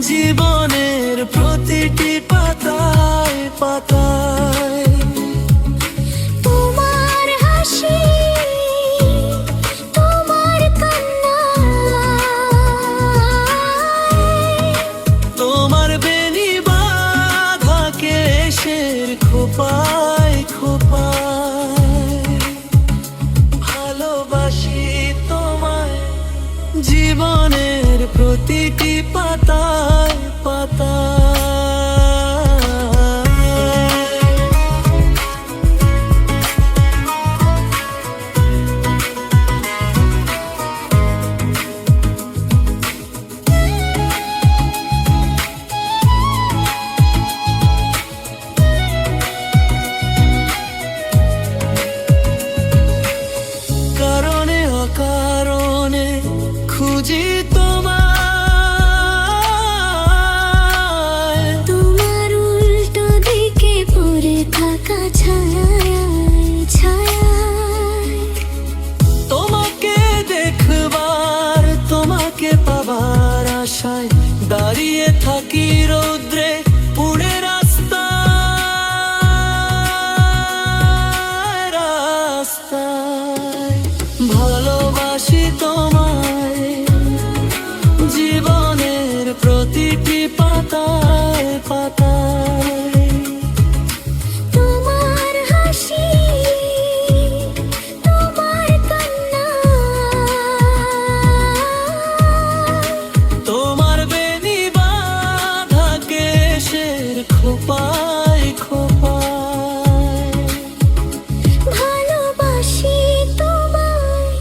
জীবনের প্রতিটি পাতায় পাতায় তোমার হাসি, তোমার কান্না, তোমার বেনি বাঁধা কেশের খোপায় খোপায় ভালোবাসি তোমায় জীবনের প্রতিটি পাতায় পাতায়। কারণে অকারণে খুঁজি তোমায়, তোমার উল্টো দিকে পড়ে থাকা ছায়ায় ছায়ায়। তোমাকে দেখবার তোমাকে পাবার আশায় দাঁড়িয়ে থাকি রৌদ্রে পুড়ে রাস্তায় রাস্তায়। ভালোবাসি তোমায় জীবনের প্রতিটি পাতায় পাতায়। তোমার হাসি, তোমার কান্না, তোমার বেনি বাঁধা কেশের খোপায় খোপায় ভালোবাসি তোমায়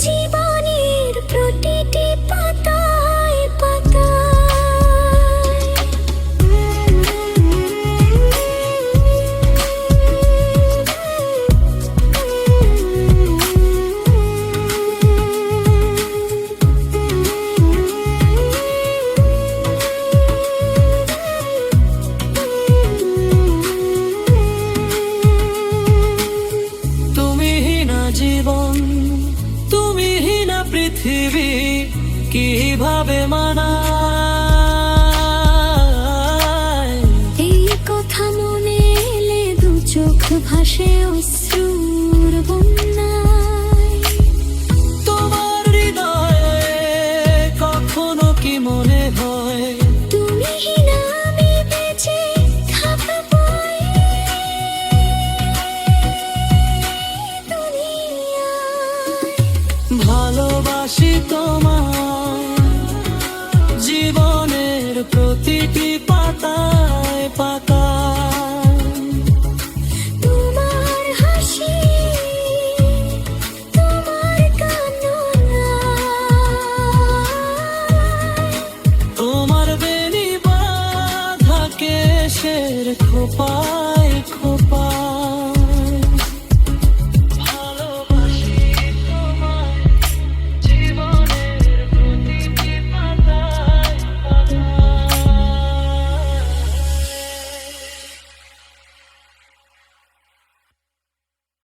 জীবনের প্রতিটি পাতায় তুমিহীনা জীবন তুমিহীনা পৃথিবী কিভাবে মানায়। এই কথা মনে এলে দু চোখ ভাসে অশ্রুর বন্যা।